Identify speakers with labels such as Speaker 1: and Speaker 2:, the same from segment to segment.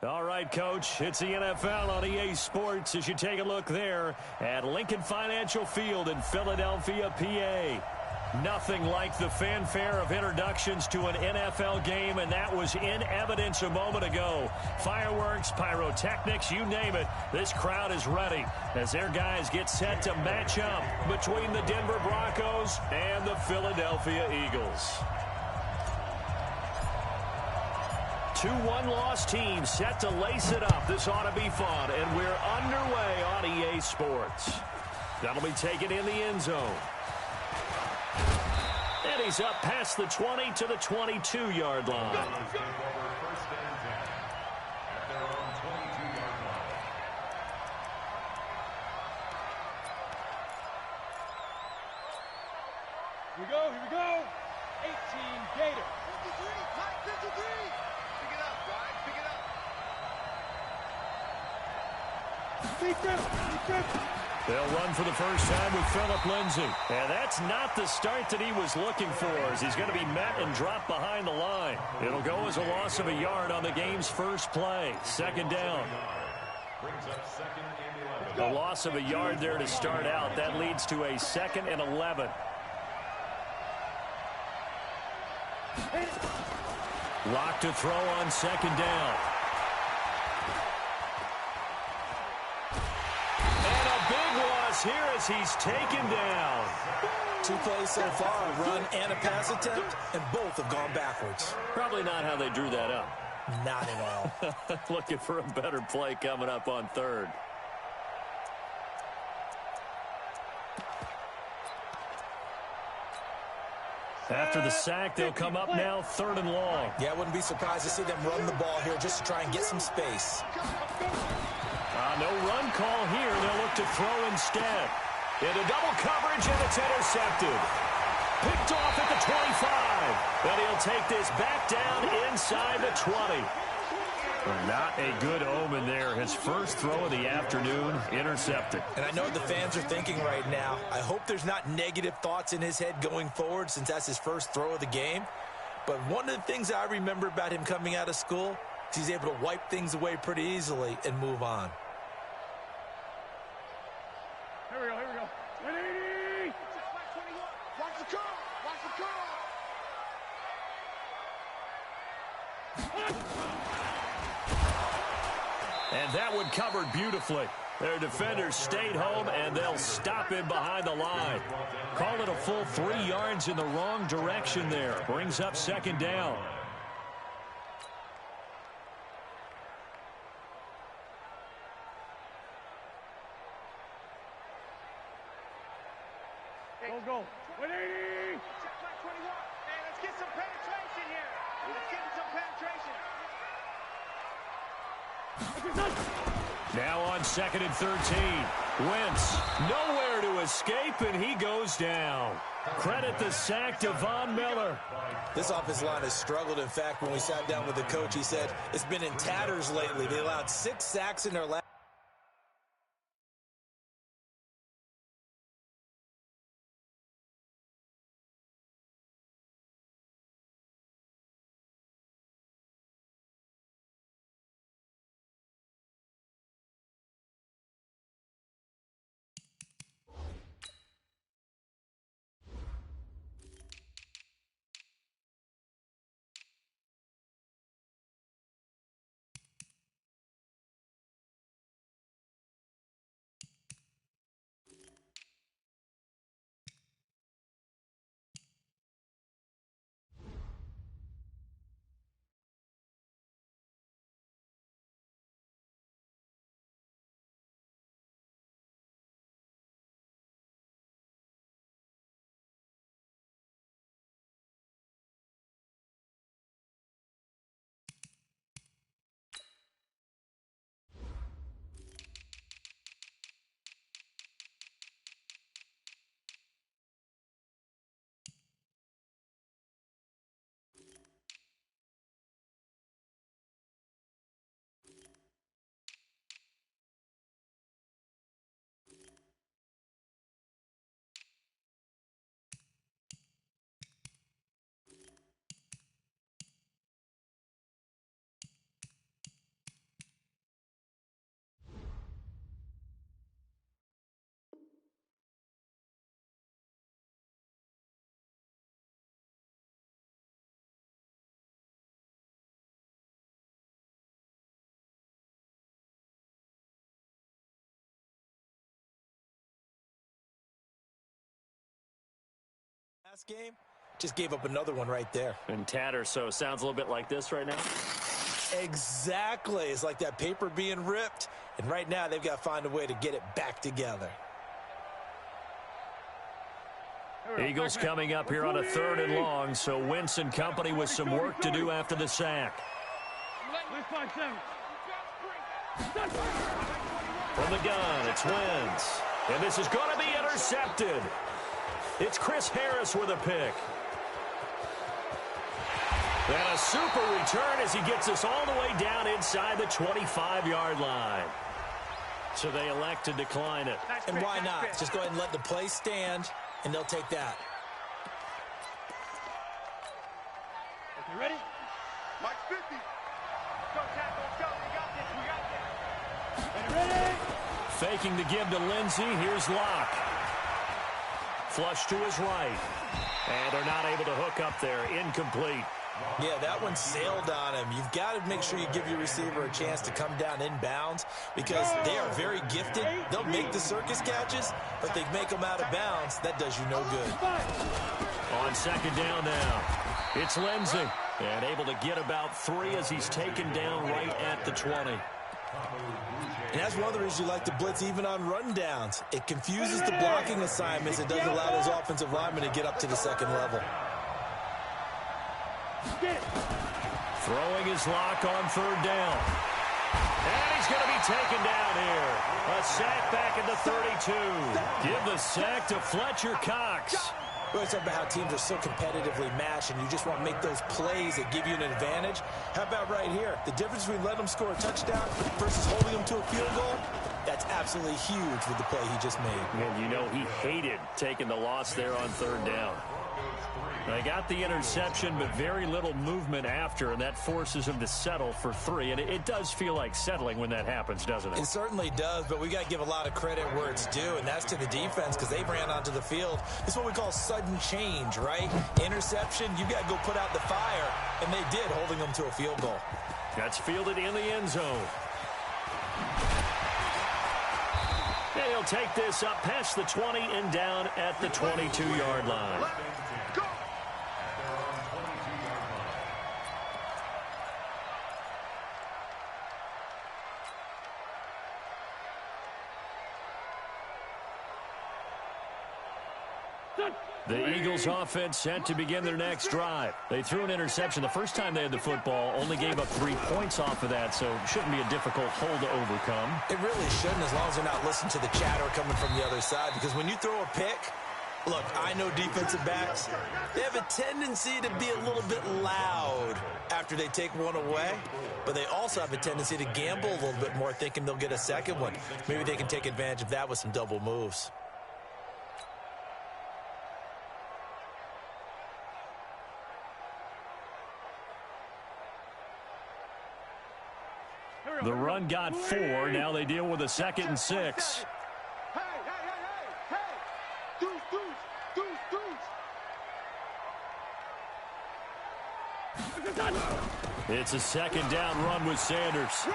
Speaker 1: All right, Coach, it's the NFL on EA Sports as you take a look there at Lincoln Financial Field in Philadelphia, PA. Nothing like the fanfare of introductions to an NFL game, and that was in evidence a moment ago. Fireworks, pyrotechnics, you name it, this crowd is ready as their guys get set to match up between the Denver Broncos and the Philadelphia Eagles. Two one-loss teams set to lace it up. This ought to be fun, and we're underway on EA Sports. That'll be taken in the end zone. And he's up past the 20 to the 22-yard line.
Speaker 2: Here we go. 18 Gator. 53, Mike 53. Pick it up, guys, pick it up.
Speaker 1: They'll run for the first time with Phillip Lindsay. And that's not the start that he was looking for, as he's going to be met and dropped behind the line. It'll go as a loss of a yard on the game's first play. Second down. A loss of a yard there to start out. That leads to a 2nd and 11. Lock to throw on second down. And a big loss here as he's taken down.
Speaker 3: 2 plays so far, a run and a pass attempt, and both have gone backwards.
Speaker 1: Probably not how they drew that up.
Speaker 3: Not at all.
Speaker 1: Looking for a better play coming up on third. After the sack, they'll come up now 3rd and long.
Speaker 3: Yeah, I wouldn't be surprised to see them run the ball here just to try and get some space.
Speaker 1: No run call here. They'll look to throw instead. Into double coverage, and it's intercepted. Picked off at the 25. And he'll take this back down inside the 20. Not a good omen there. His first throw of the afternoon, intercepted.
Speaker 3: And I know what the fans are thinking right now. I hope there's not negative thoughts in his head going forward since that's his first throw of the game. But one of the things I remember about him coming out of school is he's able to wipe things away pretty easily and move on.
Speaker 2: Here we go. 180. Watch the curl.
Speaker 1: And that one covered beautifully. Their defenders stayed home, and they'll stop him behind the line. Call it a full 3 yards in the wrong direction there. Brings up second down.
Speaker 2: Go. 180. Check back 21. Hey, let's get some penetration here. Let's get some penetration.
Speaker 1: Now on 2nd and 13. Wentz nowhere to escape, and he goes down. Credit the sack to Von Miller.
Speaker 3: This offensive line has struggled. In fact, when we sat down with the coach, he said it's been in tatters lately. They allowed 6 sacks in their last Last game, just gave up another one right there.
Speaker 1: And tatter, so sounds a little bit like this right now.
Speaker 3: Exactly. It's like that paper being ripped. And right now, they've got to find a way to get it back together.
Speaker 1: Eagles coming up here on a 3rd and long, so Wentz and company with some work to do after the sack. From the gun, it's Wentz. And this is going to be intercepted. It's Chris Harris with a pick. And a super return as he gets us all the way down inside the 25-yard line. So they elect to decline it.
Speaker 3: And why not? Just go ahead and let the play stand, and they'll take that.
Speaker 2: Okay, ready? Mike 50. Go, tackle, go. We got this. Ready?
Speaker 1: Faking the give to Lindsey. Here's Locke. Flush to his right. And they're not able to hook up there. Incomplete.
Speaker 3: Yeah, that one sailed on him. You've got to make sure you give your receiver a chance to come down inbounds because they are very gifted. They'll make the circus catches, but they make them out of bounds. That does you no good.
Speaker 1: On 2nd down now, it's Lindsey. And able to get about 3 as he's taken down right at the 20.
Speaker 3: And that's one of the reasons you like to blitz even on rundowns. It confuses the blocking assignments. It doesn't allow those offensive linemen to get up to the 2nd level.
Speaker 1: Throwing his Lock on 3rd down. And he's going to be taken down here. A sack back at the 32. Give the sack to Fletcher Cox.
Speaker 3: We always talk about how teams are so competitively matched, and you just want to make those plays that give you an advantage. How about right here? The difference between letting them score a touchdown versus holding them to a field goal, that's absolutely huge with the play he just made.
Speaker 1: And you know he hated taking the loss there on 3rd down. They got the interception, but very little movement after, and that forces him to settle for 3. And it does feel like settling when that happens, doesn't it?
Speaker 3: It certainly does, but we got to give a lot of credit where it's due, and that's to the defense because they ran onto the field. It's what we call sudden change, right? Interception, you got to go put out the fire, and they did, holding them to a field goal.
Speaker 1: That's fielded in the end zone. And he'll take this up past the 20 and down at the 22-yard line. The Eagles offense set to begin their next drive. They threw an interception the first time they had the football, only gave up 3 points off of that, so it shouldn't be a difficult hole to overcome.
Speaker 3: It really shouldn't, as long as they're not listening to the chatter coming from the other side, because when you throw a pick, look, I know defensive backs, they have a tendency to be a little bit loud after they take one away, but they also have a tendency to gamble a little bit more, thinking they'll get a second one. Maybe they can take advantage of that with some double moves.
Speaker 1: The run got 4. Now they deal with a 2nd and 6.
Speaker 2: Hey! Deuce!
Speaker 1: It's a 2nd down run with Sanders.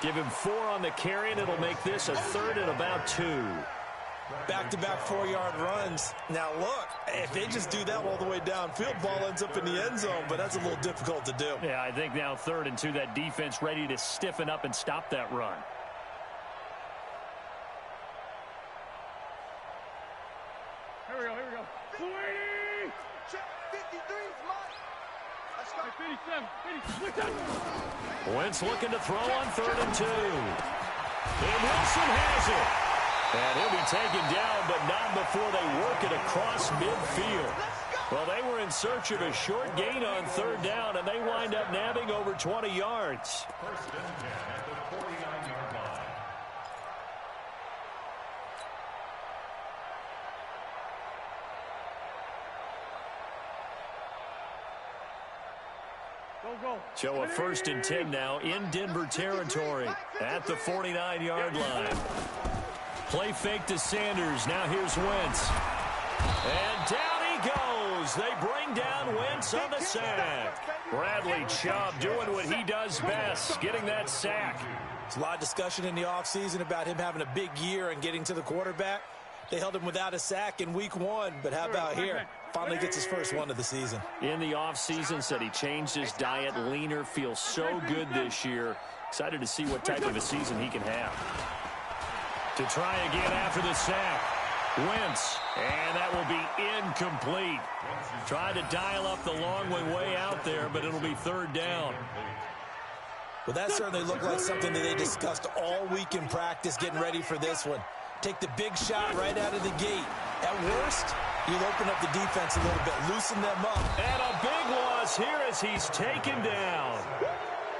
Speaker 1: Give him 4 on the carry, and it'll make this a 3rd and about 2.
Speaker 3: Back-to-back 4-yard runs. Now, look, if they just do that all the way downfield, ball ends up in the end zone, but that's a little difficult to do.
Speaker 1: Yeah, I think now 3rd and 2, that defense ready to stiffen up and stop that run.
Speaker 2: Here we go. 20! Check 53's mine. Let's go. 57.
Speaker 1: Wentz looking to throw on 3rd and 2. And Wilson has it. And he'll be taken down, but not before they work it across midfield. Well, they were in search of a short gain on 3rd down, and they wind up nabbing over 20 yards. So a 1st and 10 now in Denver territory at the 49-yard line. Play fake to Sanders. Now here's Wentz. And down he goes. They bring down Wentz on the sack. Bradley Chubb doing what he does best, getting that sack.
Speaker 3: There's a lot of discussion in the offseason about him having a big year and getting to the quarterback. They held him without a sack in week 1, but how about here? Finally gets his first one of the season.
Speaker 1: In the offseason, said he changed his diet, leaner, feels so good this year. Excited to see what type of a season he can have. To try again after the sack. Wentz, and that will be incomplete. Tried to dial up the long way out there, but it'll be third down.
Speaker 3: Well, that certainly looked like something that they discussed all week in practice getting ready for this one. Take the big shot right out of the gate. At worst, you'll open up the defense a little bit, loosen them up.
Speaker 1: And a big loss here as he's taken down.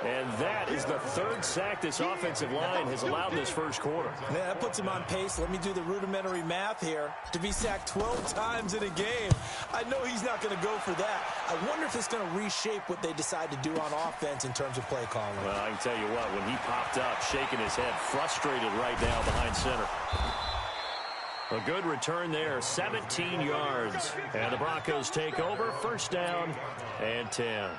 Speaker 1: And that is the third sack this offensive line has allowed this first quarter.
Speaker 3: Yeah, that puts him on pace. Let me do the rudimentary math here. To be sacked 12 times in a game, I know he's not going to go for that. I wonder if it's going to reshape what they decide to do on offense in terms of play calling.
Speaker 1: Well, I can tell you what, when he popped up, shaking his head, frustrated right now behind center. A good return there, 17 yards. And the Broncos take over, first down and 10.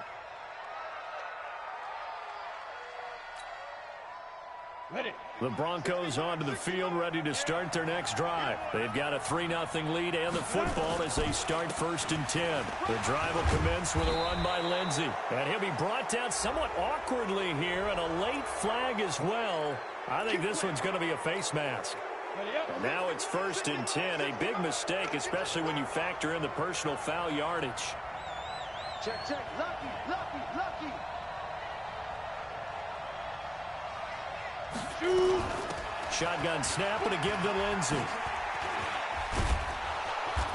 Speaker 1: The Broncos onto the field, ready to start their next drive. They've got a 3-0 lead and the football as they start first and 10. The drive will commence with a run by Lindsey. And he'll be brought down somewhat awkwardly here, and a late flag as well. I think this one's going to be a face mask. And now it's first and 10. A big mistake, especially when you factor in the personal foul yardage.
Speaker 2: Check, check. Lucky, lucky, lucky. Shoot.
Speaker 1: Shotgun snap and a give to Lindsey.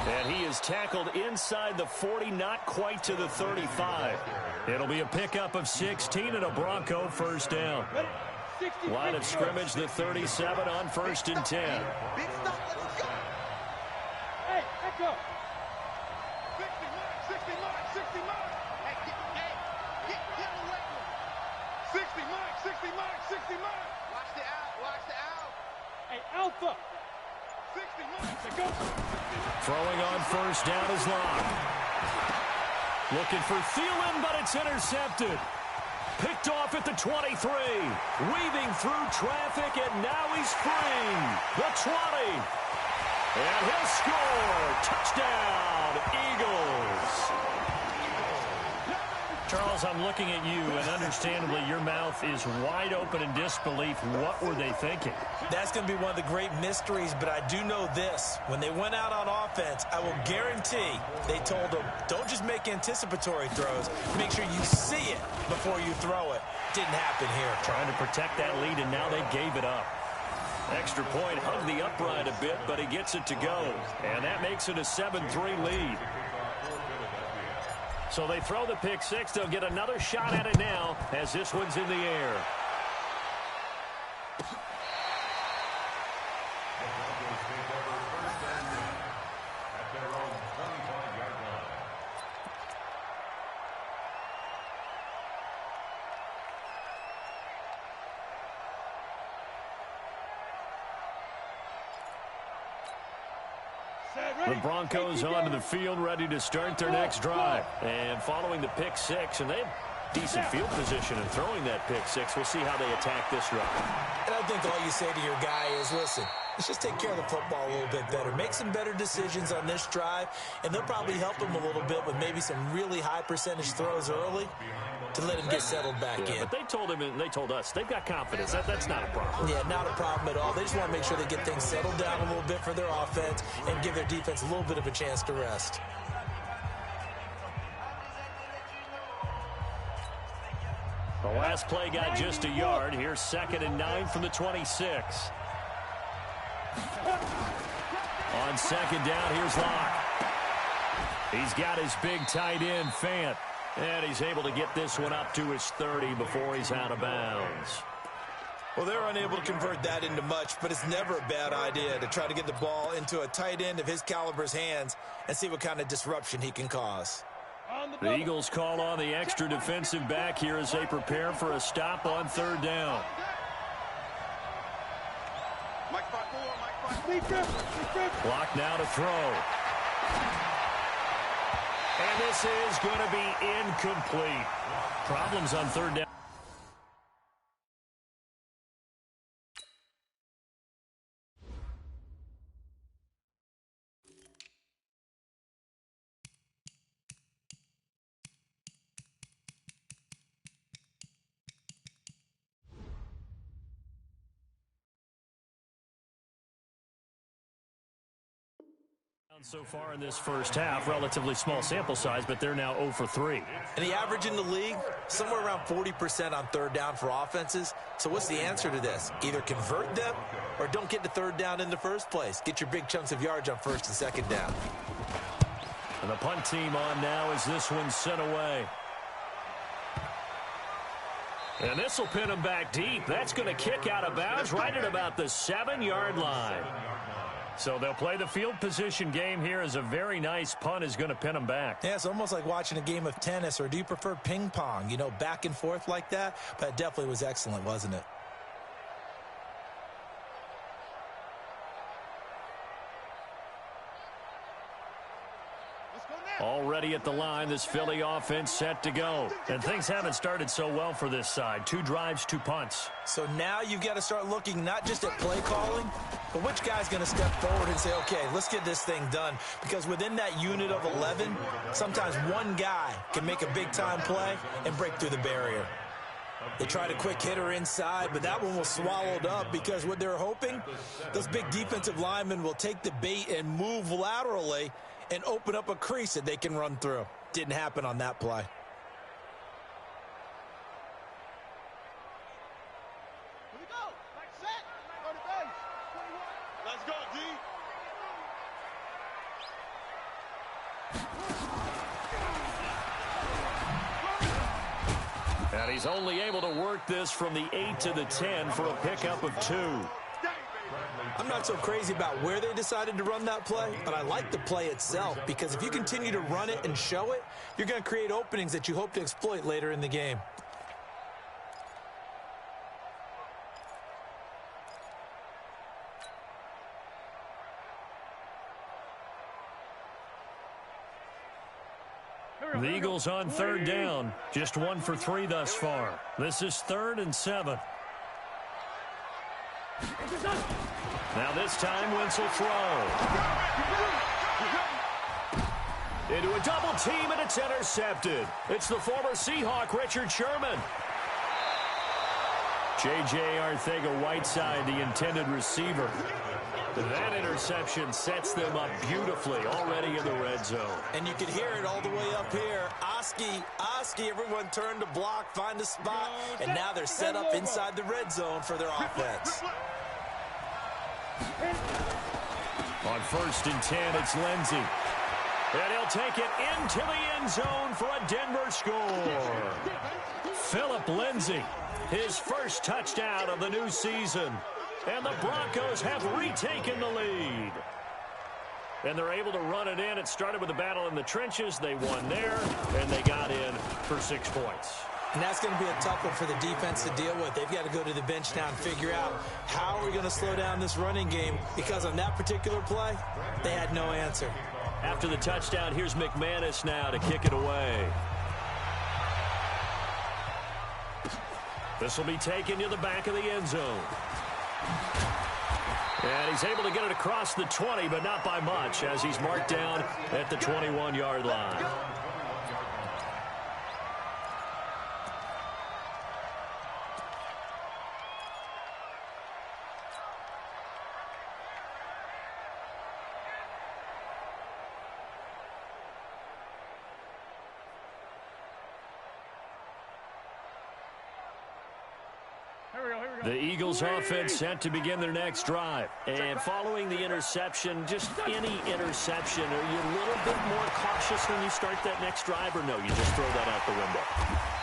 Speaker 1: And he is tackled inside the 40, not quite to the 35. It'll be a pickup of 16 and a Bronco first down. Line of scrimmage, the 37 on first and 10.
Speaker 2: Big stop, let's go. Hey, echo. 60 mark, 60 mark. Hey, get away. 60 mark, 60 mark, 60 mark. Watch the out, watch the out. Hey, Alpha. 60 mark, go.
Speaker 1: Throwing on first down is Locke. Looking for Thielen, but it's intercepted. Picked off at the 23. Weaving through traffic, and now he's free. The 20. And he'll score. Touchdown, Eagles. Charles, I'm looking at you, and understandably, your mouth is wide open in disbelief. What were they thinking?
Speaker 3: That's going to be one of the great mysteries, but I do know this. When they went out on offense, I will guarantee they told them, don't just make anticipatory throws. Make sure you see it before you throw it. Didn't happen here.
Speaker 1: Trying to protect that lead, and now they gave it up. Extra point, hugged the upright a bit, but he gets it to go. And that makes it a 7-3 lead. So they throw the pick six. They'll get another shot at it now as this one's in the air. The Broncos onto the field, ready to start their next drive. And following the pick six, and they have decent field position in throwing that pick six. We'll see how they attack this drive.
Speaker 3: And I think all you say to your guy is, listen, let's just take care of the football a little bit better. Make some better decisions on this drive, and they'll probably help him a little bit with maybe some really high percentage throws early to let him get settled back in.
Speaker 1: But they told him and they told us they've got confidence. That's not a problem.
Speaker 3: Yeah, not a problem at all. They just want to make sure they get things settled down a little bit for their offense and give their defense a little bit of a chance to rest.
Speaker 1: The last play got just a yard. Here's 2nd and 9 from the 26. On 2nd down, here's Locke. He's got his big tight end, Fant. And he's able to get this one up to his 30 before he's out of bounds.
Speaker 3: Well, they're unable to convert that into much, but it's never a bad idea to try to get the ball into a tight end of his caliber's hands and see what kind of disruption he can cause.
Speaker 1: The Eagles call on the extra defensive back here as they prepare for a stop on 3rd down. Clock now to throw. And this is going to be incomplete. Problems on 3rd down. So far in this first half, relatively small sample size, but they're now 0 for 3.
Speaker 3: And the average in the league, somewhere around 40% on third down for offenses. So what's the answer to this? Either convert them or don't get to third down in the first place. Get your big chunks of yards on first and second down.
Speaker 1: And the punt team on now as this one's sent away. And this will pin them back deep. That's going to kick out of bounds right at about the 7-yard line. So they'll play the field position game here as a very nice punt is going to pin them back.
Speaker 3: Yeah, it's almost like watching a game of tennis, or do you prefer ping pong? You know, back and forth like that? But it definitely was excellent, wasn't it?
Speaker 1: Already at the line, this Philly offense set to go. And things haven't started so well for this side. 2 drives, 2 punts.
Speaker 3: So now you've got to start looking not just at play calling, but which guy's going to step forward and say, okay, let's get this thing done. Because within that unit of 11, sometimes one guy can make a big-time play and break through the barrier. They tried a quick hitter inside, but that one was swallowed up because what they're hoping, those big defensive linemen will take the bait and move laterally and open up a crease that they can run through. Didn't happen on that play.
Speaker 2: Here we go. Back set. Go to base. 21. Let's go, D.
Speaker 1: And he's only able to work this from the 8 to the 10 for a pickup of 2.
Speaker 3: I'm not so crazy about where they decided to run that play, but I like the play itself because if you continue to run it and show it, you're going to create openings that you hope to exploit later in the game.
Speaker 1: The Eagles on third down. Just 1 for 3 thus far. This is 3rd and 7. Now this time, Wentz will throw. Into a double team, and it's intercepted. It's the former Seahawk, Richard Sherman. J.J. Arcega-Whiteside, the intended receiver. That interception sets them up beautifully already in the red zone.
Speaker 3: And you can hear it all the way up here. Oski, everyone turned to block, find a spot, and now they're set up inside the red zone for their offense.
Speaker 1: On 1st and 10, it's Lindsey. And he'll take it into the end zone for a Denver score. Philip Lindsey, his first touchdown of the new season. And the Broncos have retaken the lead. And they're able to run it in. It started with a battle in the trenches. They won there, and they got in for 6 points.
Speaker 3: And that's going to be a tough one for the defense to deal with. They've got to go to the bench now and figure out how are we going to slow down this running game, because on that particular play, they had no answer.
Speaker 1: After the touchdown, here's McManus now to kick it away. This will be taken to the back of the end zone. And he's able to get it across the 20, but not by much, as he's marked down at the 21-yard line. The Eagles offense set to begin their next drive. And following the interception, just any interception, are you a little bit more cautious when you start that next drive, or no, you just throw that out the window?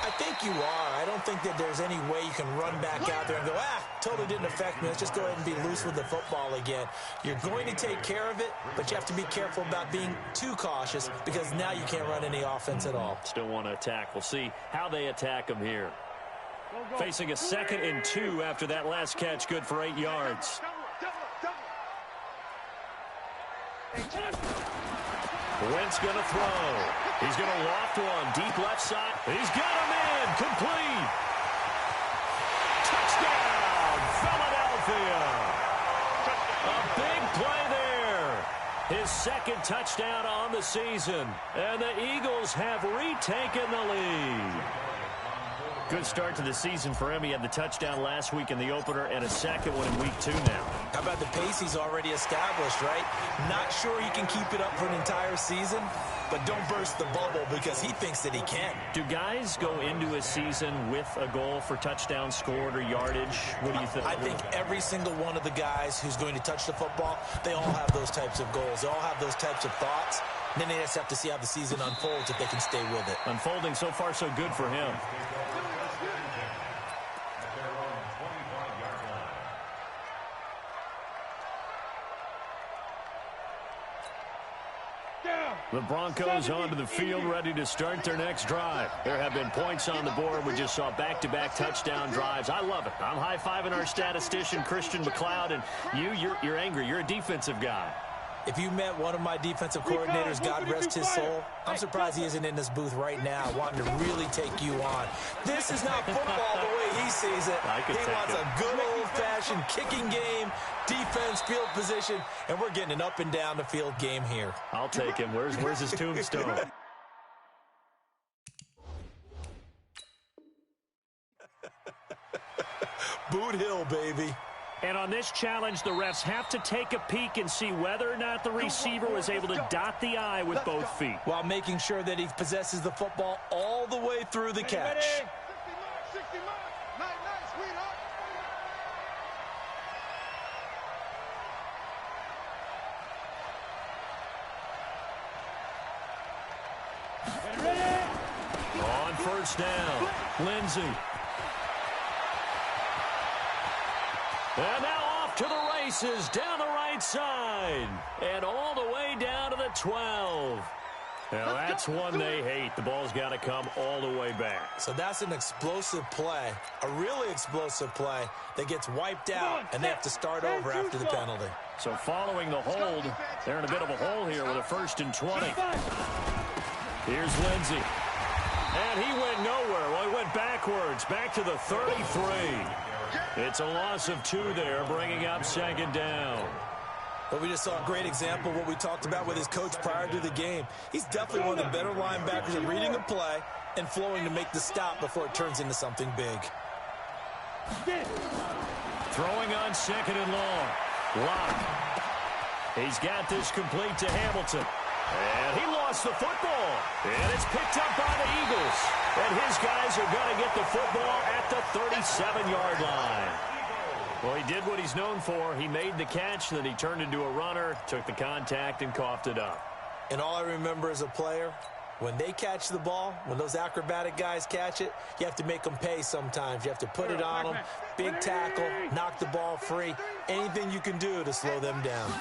Speaker 3: I think you are. I don't think that there's any way you can run back out there and go, totally didn't affect me. Let's just go ahead and be loose with the football again. You're going to take care of it, but you have to be careful about being too cautious, because now you can't run any offense at all.
Speaker 1: Still want to attack. We'll see how they attack them here. Facing a 2nd and 2 after that last catch, good for 8 yards. Wentz going to throw. He's going to loft one deep left side. He's got him in. Complete. Touchdown, Philadelphia. A big play there. His 2nd touchdown on the season. And the Eagles have retaken the lead. Good start to the season for him. He had the touchdown last week in the opener and a 2nd one in week 2 now.
Speaker 3: How about the pace he's already established, right? Not sure he can keep it up for an entire season, but don't burst the bubble because he thinks that he can.
Speaker 1: Do guys go into a season with a goal for touchdown scored or yardage? What do you think?
Speaker 3: I think every single one of the guys who's going to touch the football, they all have those types of goals. They all have those types of thoughts. And then they just have to see how the season unfolds if they can stay with it.
Speaker 1: Unfolding so far so good for him. The Broncos onto the field, ready to start their next drive. There have been points on the board. We just saw back-to-back touchdown drives. I love it. I'm high-fiving our statistician, Christian McLeod, and you're angry. You're a defensive guy.
Speaker 3: If you met one of my defensive coordinators, God rest his soul, I'm surprised he isn't in this booth right now wanting to really take you on. This is not football the way he sees it. He wants a good old-fashioned kicking game, defense, field position, and we're getting an up and down the field game here.
Speaker 1: I'll take him. Where's his tombstone?
Speaker 3: Boot Hill, baby.
Speaker 1: And on this challenge, the refs have to take a peek and see whether or not the receiver was able to dot the I with both feet,
Speaker 3: while making sure that he possesses the football all the way through the catch.
Speaker 2: 60 miles. Nice, sweetheart.
Speaker 1: On first down, Lindsey. And now off to the races, down the right side, and all the way down to the 12. Now that's one they hate. The ball's got to come all the way back.
Speaker 3: So that's an explosive play, a really explosive play that gets wiped out, and they have to start over after the penalty.
Speaker 1: So following the hold, they're in a bit of a hole here with a 1st and 20. Here's Lindsey. And he went nowhere. Well, he went backwards, back to the 33. It's a loss of 2 there, bringing up 2nd down.
Speaker 3: But we just saw a great example of what we talked about with his coach prior to the game. He's definitely one of the better linebackers at reading a play and flowing to make the stop before it turns into something big.
Speaker 1: Throwing on 2nd and long. Lock. He's got this complete to Hamilton. And he lost the football. And it's picked up by the Eagles. And his guys are going to get the football at the 37-yard line. Well, he did what he's known for. He made the catch, then he turned into a runner, took the contact, and coughed it up.
Speaker 3: And all I remember as a player, when they catch the ball, when those acrobatic guys catch it, you have to make them pay sometimes. You have to put it on them, big tackle, knock the ball free, anything you can do to slow them down.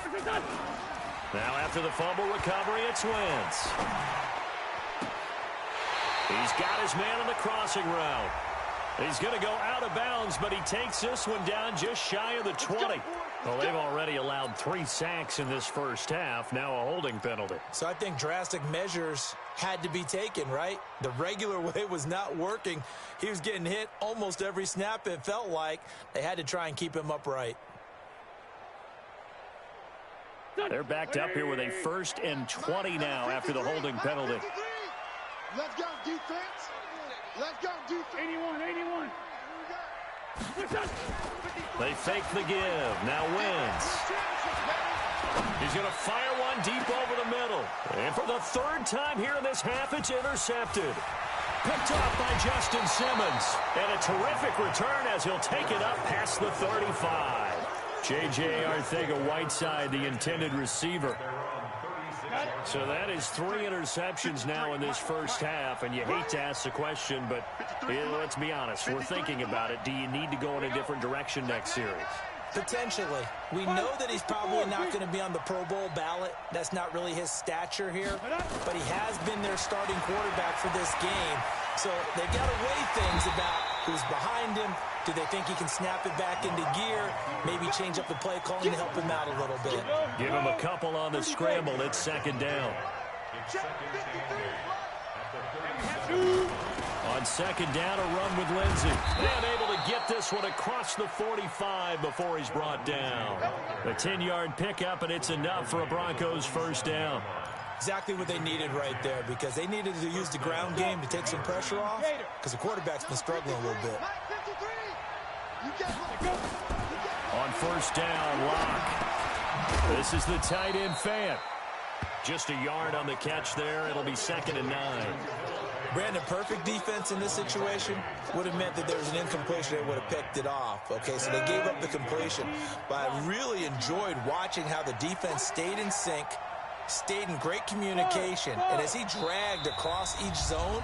Speaker 1: Now after the fumble recovery, it's Wentz. He's got his man on the crossing route. He's going to go out of bounds, but he takes this one down just shy of the 20. Well, they've already allowed 3 sacks in this first half, now a holding penalty.
Speaker 3: So I think drastic measures had to be taken, right? The regular way was not working. He was getting hit almost every snap, it felt like. They had to try and keep him upright.
Speaker 1: They're backed up here with a 1st and 20 now after the holding penalty.
Speaker 2: Let's go, defense. Let's go, defense. 81.
Speaker 1: They fake the give. Now Wentz. He's going to fire one deep over the middle. And for the 3rd time here in this half, it's intercepted. Picked off by Justin Simmons. And a terrific return as he'll take it up past the 35. J.J. Arcega-Whiteside, the intended receiver. So that is 3 interceptions now in this first half, and you hate to ask the question, but let's be honest, we're thinking about it. Do you need to go in a different direction next series?
Speaker 3: Potentially. We know that he's probably not going to be on the Pro Bowl ballot. That's not really his stature here, but he has been their starting quarterback for this game. So they've got to weigh things about who's behind him. Do they think he can snap it back into gear? Maybe change up the play calling to help him out a little bit.
Speaker 1: Give him a couple on the scramble. It's 2nd down. On 2nd down, a run with Lindsey. And able to get this one across the 45 before he's brought down. A 10-yard pickup, and it's enough for a Broncos 1st down.
Speaker 3: Exactly what they needed right there, because they needed to use the ground game to take some pressure off, because the quarterback's been struggling a little bit.
Speaker 1: On first down, Locke. This is the tight end Fant. Just a yard on the catch there. It'll be 2nd and 9.
Speaker 3: Brandon, perfect defense in this situation would have meant that there was an incompletion. They would have picked it off. Okay, so they gave up the completion. But I really enjoyed watching how the defense stayed in sync, stayed in great communication. And as he dragged across each zone,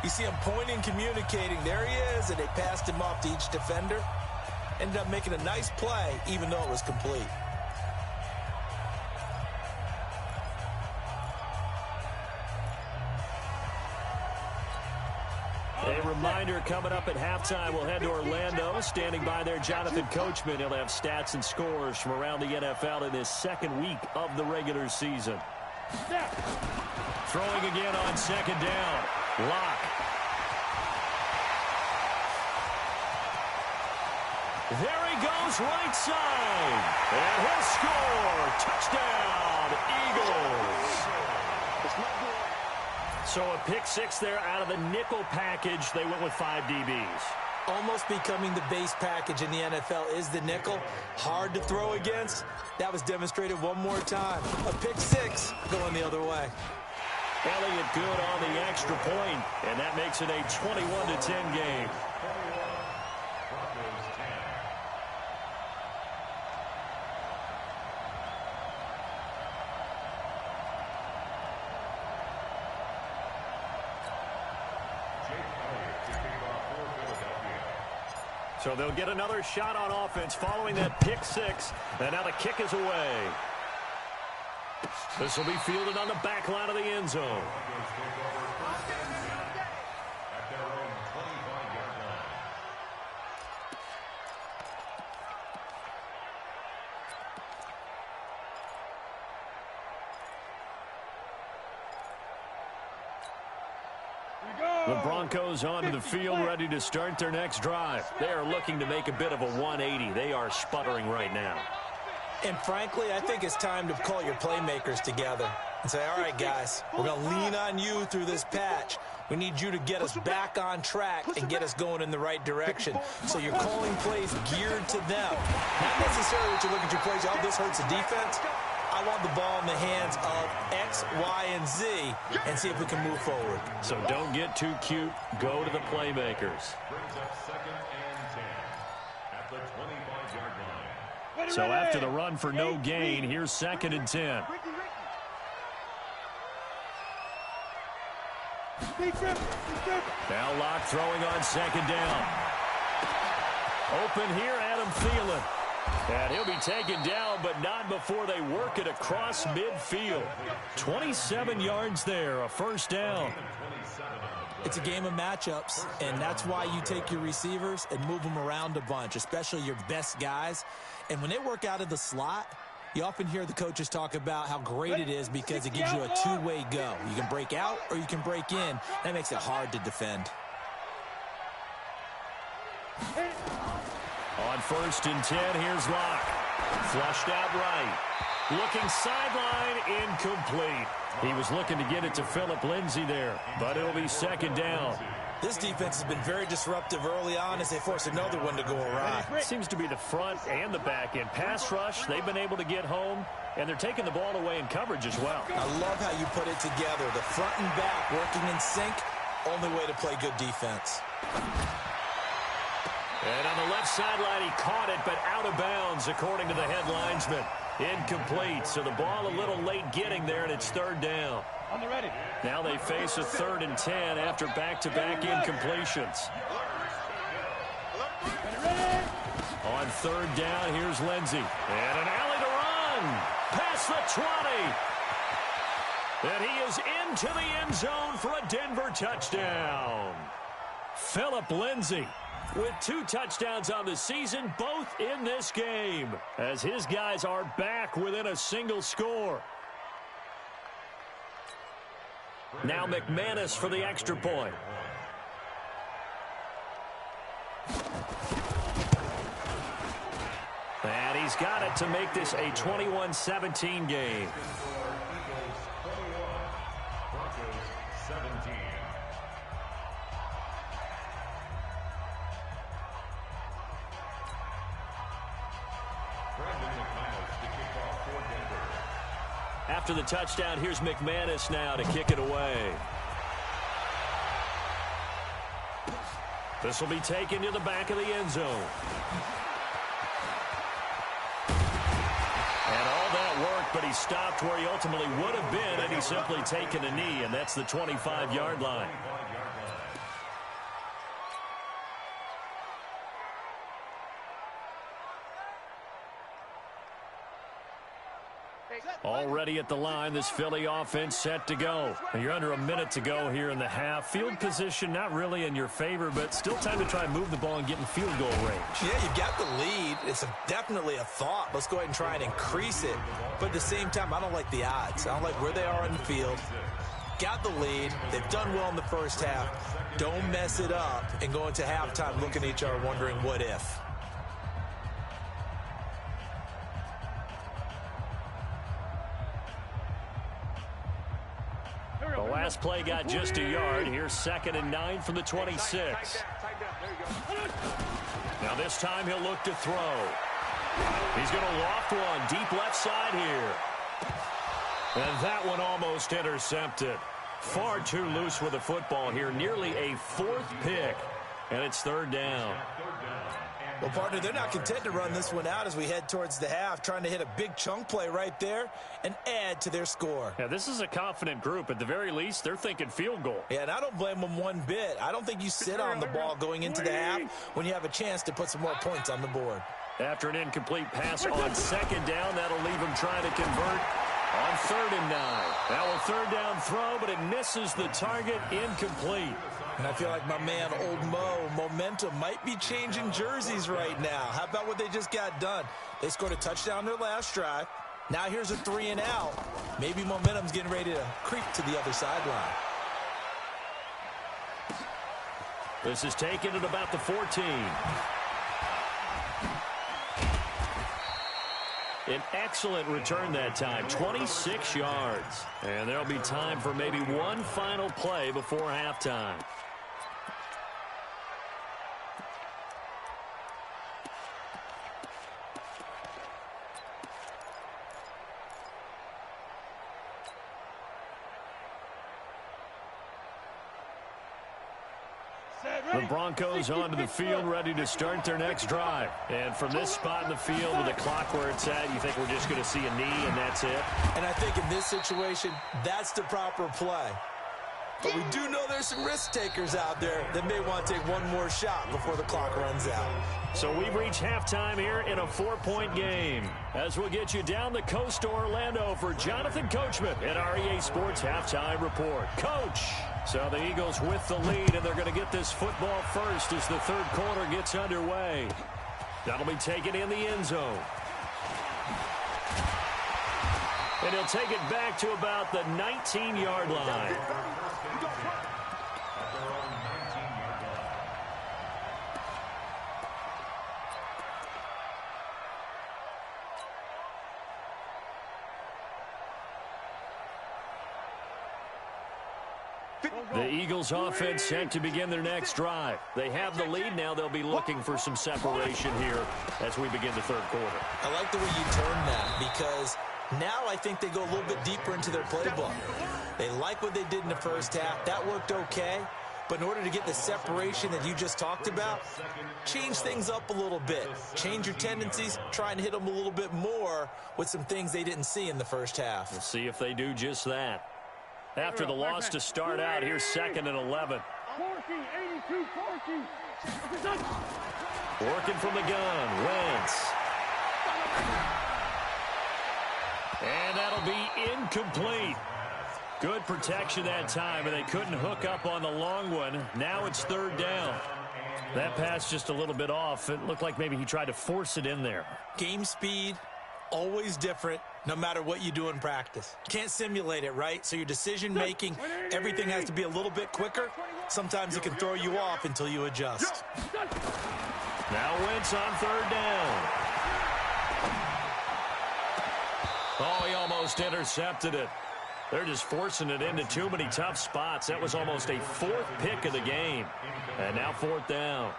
Speaker 3: you see him pointing, communicating. There he is, and they passed him off to each defender. Ended up making a nice play, even though it was complete.
Speaker 1: A reminder, coming up at halftime, we'll head to Orlando. Standing by there, Jonathan Coachman. He'll have stats and scores from around the NFL in this second week of the regular season. Throwing again on 2nd down. Locke. There he goes, right side. And he'll score. Touchdown, Eagles. So a pick 6 there out of the nickel package. They went with 5 DBs.
Speaker 3: Almost becoming the base package in the NFL is the nickel. Hard to throw against. That was demonstrated one more time. A pick 6 going the other way.
Speaker 1: Elliott good on the extra point, and that makes it a 21-10 game. So they'll get another shot on offense following that pick 6. And now the kick is away. This will be fielded on the back line of the end zone. The Broncos onto the field, ready to start their next drive. They are looking to make a bit of a 180. They are sputtering right now.
Speaker 3: And frankly, I think it's time to call your playmakers together and say, all right, guys, we're going to lean on you through this patch. We need you to get us back on track and get us going in the right direction. So you're calling plays geared to them. Not necessarily that you look at your plays, oh, this hurts the defense. I want the ball in the hands of X, Y, and Z and see if we can move forward.
Speaker 1: So don't get too cute. Go to the playmakers. So after the run for no gain, here's 2nd and 10. Now Locke throwing on 2nd down. Open here, Adam Thielen. And he'll be taken down, but not before they work it across midfield. 27 yards there, a first down.
Speaker 3: It's a game of matchups, and that's why you take your receivers and move them around a bunch, especially your best guys. And when they work out of the slot, you often hear the coaches talk about how great it is because it gives you a two-way go. You can break out or you can break in. That makes it hard to defend.
Speaker 1: On 1st and 10, here's Locke. Flushed out right. Looking sideline, incomplete. He was looking to get it to Phillip Lindsay there, but it'll be 2nd down.
Speaker 3: This defense has been very disruptive early on as they force another one to go awry.
Speaker 1: Seems to be the front and the back end. Pass rush, they've been able to get home, and they're taking the ball away in coverage as well.
Speaker 3: I love how you put it together. The front and back working in sync, only way to play good defense.
Speaker 1: And on the left sideline, he caught it, but out of bounds, according to the head linesman. Incomplete, so the ball a little late getting there, and it's 3rd down.
Speaker 2: On the ready.
Speaker 1: Now they face a 3rd and 10 after back-to-back incompletions. On 3rd down, here's Lindsay. And an alley to run. Past the 20. And he is into the end zone for a Denver touchdown. Phillip Lindsay with 2 touchdowns on the season, both in this game, as his guys are back within a single score. Now McManus for the extra point. And he's got it to make this a 21-17 game. After the touchdown, here's McManus now to kick it away. This will be taken to the back of the end zone. And all that worked, but he stopped where he ultimately would have been had he simply taken a knee, and that's the 25-yard line. Already at the line, this Philly offense set to go. And you're under a minute to go here in the half. Field position not really in your favor, but still time to try and move the ball and get in field goal range. Yeah, you've got the lead. It's definitely a thought. Let's go ahead and try and increase it. But at the same time, I don't like the odds. I don't like where they are on the field. Got the lead. They've done well in the first half. Don't mess it up and go into halftime looking at each other wondering what if. The last play got just a yard. Here's 2nd and 9 from the 26. Now this time he'll look to throw. He's going to loft one deep left side here. And that one almost intercepted. Far too loose with the football here. Nearly a 4th pick. And it's 3rd down. Well, partner, they're not content to run this one out as we head towards the half, trying to hit a big chunk play right there and add to their score. Yeah, this is a confident group. At the very least, they're thinking field goal. Yeah, and I don't blame them one bit. I don't think you sit on the ball going into the half when you have a chance to put some more points on the board. After an incomplete pass on 2nd down, that'll leave them trying to convert on 3rd and 9. Now a 3rd down throw, but it misses the target, incomplete. And I feel like my man, Old Mo, momentum might be changing jerseys right now. How about what they just got done? They scored a touchdown their last drive. Now here's a 3 and out. Maybe momentum's getting ready to creep to the other sideline. This is taken at about the 14. An excellent return that time, 26 yards. And there'll be time for maybe one final play before halftime. The Broncos onto the field, ready to start their next drive. And from this spot in the field with the clock where it's at, you think we're just going to see a knee and that's it? And I think in this situation, that's the proper play. But we do know there's some risk takers out there that may want to take one more shot before the clock runs out. So we've reached halftime here in a 4-point game. As we'll get you down the coast to Orlando for Jonathan Coachman at our EA Sports Halftime Report. Coach! So the Eagles with the lead, and they're going to get this football first as the 3rd quarter gets underway. That'll be taken in the end zone. And he'll take it back to about the 19-yard line. The Eagles offense set to begin their next drive. They have the lead now. They'll be looking for some separation here as we begin the 3rd quarter. I like the way you turn that because now I think they go a little bit deeper into their playbook. They like what they did in the first half. That worked okay. But in order to get the separation that you just talked about, change things up a little bit. Change your tendencies, try and hit them a little bit more with some things they didn't see in the first half. We'll see if they do just that. After the loss to start out, here's 2nd and 11. Working from the gun, Wentz. And that'll be incomplete. Good protection that time, and they couldn't hook up on the long one. Now it's 3rd down. That pass just a little bit off. It looked like maybe he tried to force it in there. Game speed, always different, no matter what you do in practice. Can't simulate it, right? So your decision-making, everything has to be a little bit quicker. Sometimes it can throw you off until you adjust. Now Wentz on 3rd down. Oh, he almost intercepted it. They're just forcing it into too many tough spots. That was almost a 4th pick of the game. And now 4th down.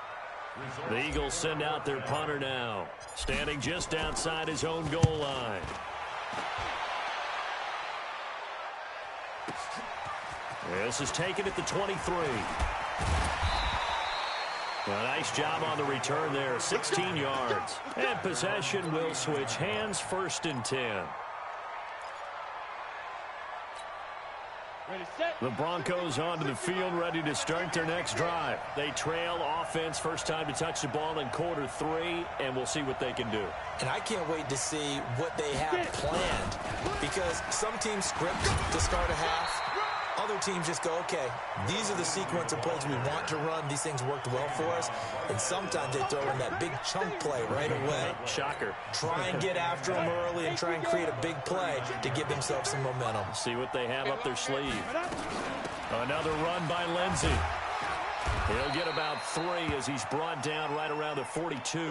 Speaker 1: The Eagles send out their punter now, standing just outside his own goal line. This is taken at the 23. A nice job on the return there, 16 yards. And possession will switch hands, 1st and 10. The Broncos onto the field, ready to start their next drive. They trail offense, first time to touch the ball in quarter 3, and we'll see what they can do.
Speaker 3: And I can't wait to see what they have planned, because some teams script to start a half. Other teams just go, okay, these are the sequence of plays we want to run. These things worked well for us. And sometimes they throw in that big chunk play right away.
Speaker 1: Shocker.
Speaker 3: Try and get after them early and try and create a big play to give themselves some momentum.
Speaker 1: See what they have up their sleeve. Another run by Lindsey. He'll get about 3 as he's brought down right around the 42.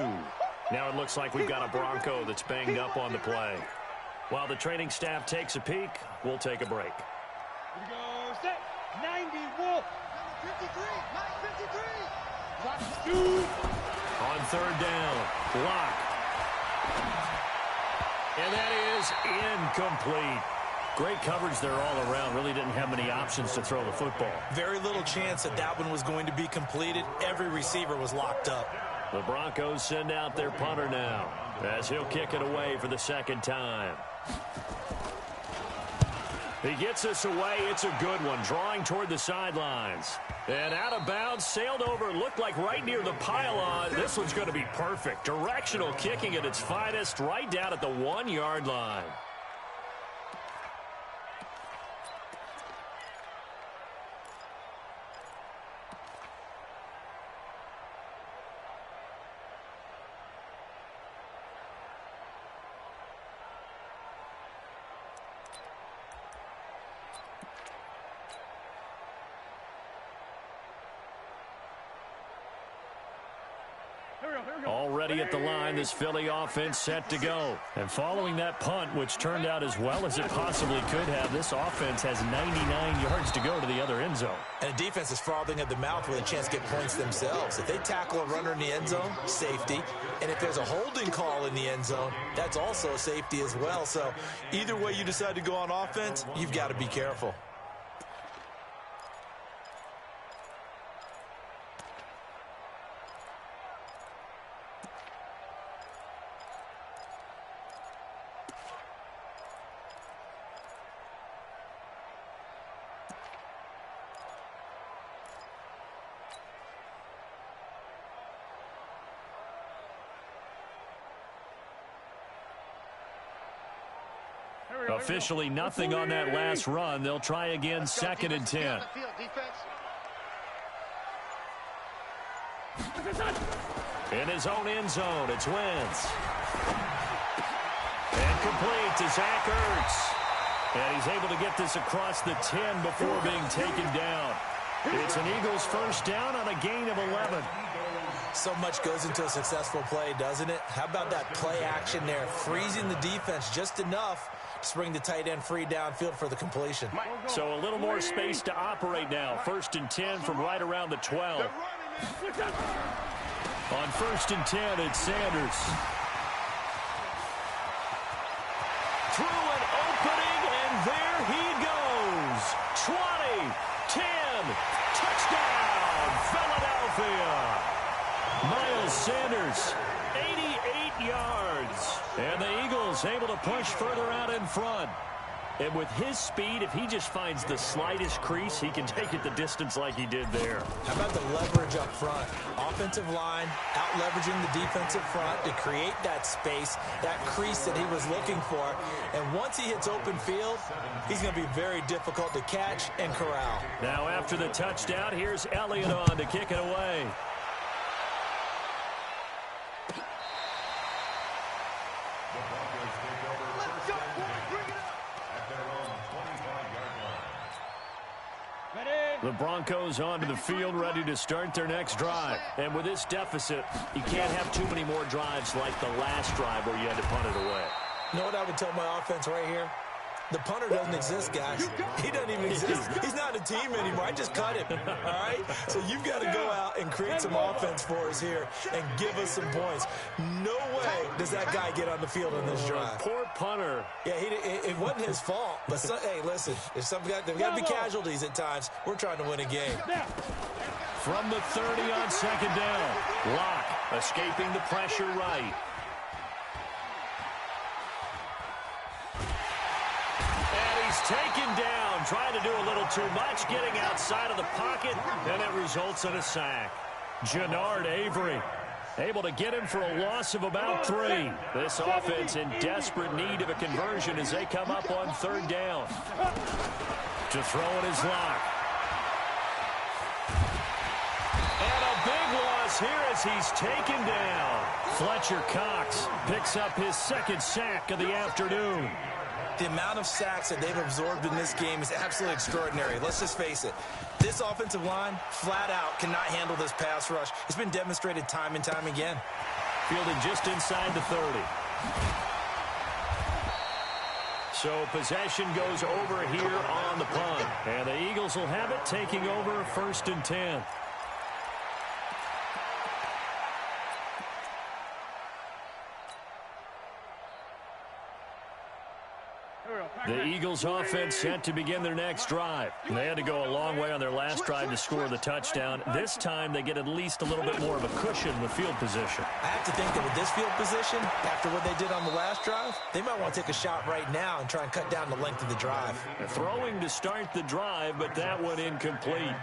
Speaker 1: Now it looks like we've got a Bronco that's banged up on the play. While the training staff takes a peek, we'll take a break.
Speaker 2: 90 Wolf. 53. 53.
Speaker 1: On 3rd down. Block. And that is incomplete. Great coverage there all around. Really didn't have many options to throw the football.
Speaker 3: Very little chance that one was going to be completed. Every receiver was locked up.
Speaker 1: The Broncos send out their punter now, as he'll kick it away for the 2nd time. He gets us away. It's a good one, drawing toward the sidelines. And out of bounds, sailed over, looked like right near the pylon. This one's going to be perfect. Directional kicking at its finest, right down at the 1-yard line. Already at the line, this Philly offense set to go. And following that punt, which turned out as well as it possibly could have, this offense has 99 yards to go to the other end zone.
Speaker 3: And the defense is frothing at the mouth with a chance to get points themselves. If they tackle a runner in the end zone, safety. And if there's a holding call in the end zone, that's also a safety as well. So either way you decide to go on offense, you've got to be careful.
Speaker 1: Officially nothing on that last run. They'll try again, 2nd and 10. In his own end zone, it's Wentz. And complete to Zach Ertz. And he's able to get this across the 10 before being taken down. It's an Eagles 1st down on a gain of 11.
Speaker 3: So much goes into a successful play, doesn't it? How about that play action there? Freezing the defense just enough to bring the tight end free downfield for the completion.
Speaker 1: So a little more space to operate now. 1st and 10 from right around the 12. On 1st and 10, it's Sanders. Through an opening, and there he goes. 20, 10, touchdown, Philadelphia. Miles Sanders, 88 yards. And the Eagles able to push further out in front. And with his speed, if he just finds the slightest crease, he can take it the distance like he did there.
Speaker 3: How about the leverage up front? Offensive line out-leveraging the defensive front to create that space, that crease that he was looking for. And once he hits open field, he's going to be very difficult to catch and corral.
Speaker 1: Now after the touchdown, here's Elliott on to kick it away. The Broncos onto the field, ready to start their next drive. And with this deficit, you can't have too many more drives like the last drive where you had to punt it away.
Speaker 3: You know what I would tell my offense right here? The punter doesn't exist, guys. He doesn't even exist. He's not a team anymore. I just cut him, all right? So you've got to go out and create some offense for us here and give us some points. No way does that guy get on the field on this drive.
Speaker 1: Poor punter.
Speaker 3: Yeah, it wasn't his fault. But, hey, listen, there's got to be casualties at times. We're trying to win a game.
Speaker 1: From the 30 on second down. Locke escaping the pressure right. Taken down, trying to do a little too much, getting outside of the pocket, and it results in a sack. Jannard Avery able to get him for a loss of about 3. This offense in desperate need of a conversion as they come up on third down. To throw it is Locke. And a big loss here as he's taken down. Fletcher Cox picks up his second sack of the afternoon.
Speaker 3: The amount of sacks that they've absorbed in this game is absolutely extraordinary. Let's just face it. This offensive line, flat out, cannot handle this pass rush. It's been demonstrated time and time again.
Speaker 1: Fielded just inside the 30. So possession goes over here on the punt. And the Eagles will have it, taking over 1st and 10. The Eagles offense set to begin their next drive. They had to go a long way on their last drive to score the touchdown. This time they get at least a little bit more of a cushion with field position.
Speaker 3: I have to think that with this field position, after what they did on the last drive, they might want to take a shot right now and try and cut down the length of the drive.
Speaker 1: Throwing to start the drive, but that one incomplete.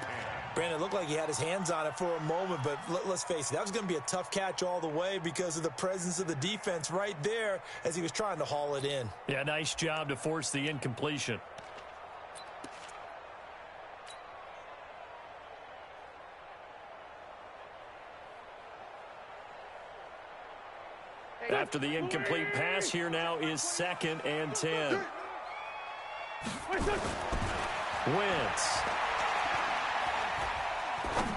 Speaker 3: Brandon, it looked like he had his hands on it for a moment, but let's face it, that was going to be a tough catch all the way because of the presence of the defense right there as he was trying to haul it in.
Speaker 1: Yeah, nice job to force the incompletion. After the incomplete pass, here now is 2nd and 10. Wentz.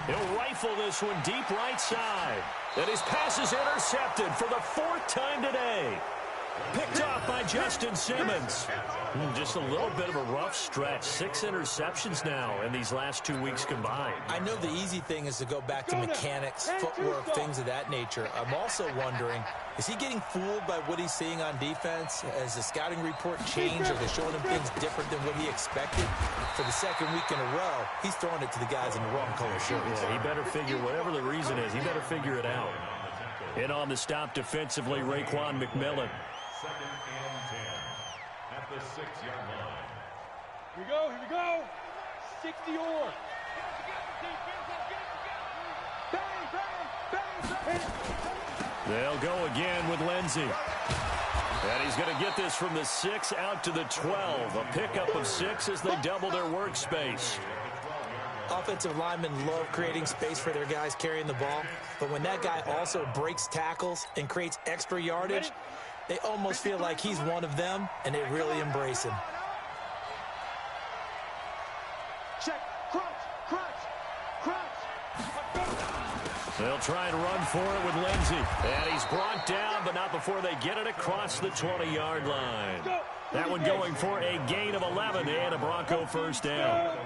Speaker 1: He'll rifle this one deep right side. And his pass is intercepted for the 4th time today. Picked off by Justin Simmons. Just a little bit of a rough stretch. 6 interceptions now in these last 2 weeks combined.
Speaker 3: I know the easy thing is to go back to mechanics, footwork, things of that nature. I'm also wondering, is he getting fooled by what he's seeing on defense? Has the scouting report changed? Are they showing him things different than what he expected? For the 2nd week in a row, he's throwing it to the guys in the wrong color shirts.
Speaker 1: Yeah, he better figure, whatever the reason is, he better figure it out. In on the stop defensively, Raekwon McMillan.
Speaker 2: 2nd and 10 at the 6-yard line. Here we go. 60 or.
Speaker 1: They'll go again with Lindsey. And he's going to get this from the 6 out to the 12. A pickup of 6 as they double their workspace.
Speaker 3: Offensive linemen love creating space for their guys carrying the ball. But when that guy also breaks tackles and creates extra yardage, they almost feel like he's one of them, and they really embrace him.
Speaker 2: Check. Crunch.
Speaker 1: They'll try and run for it with Lindsey. And he's brought down, but not before they get it across the 20-yard line. That one going for a gain of 11 and a Bronco 1st down.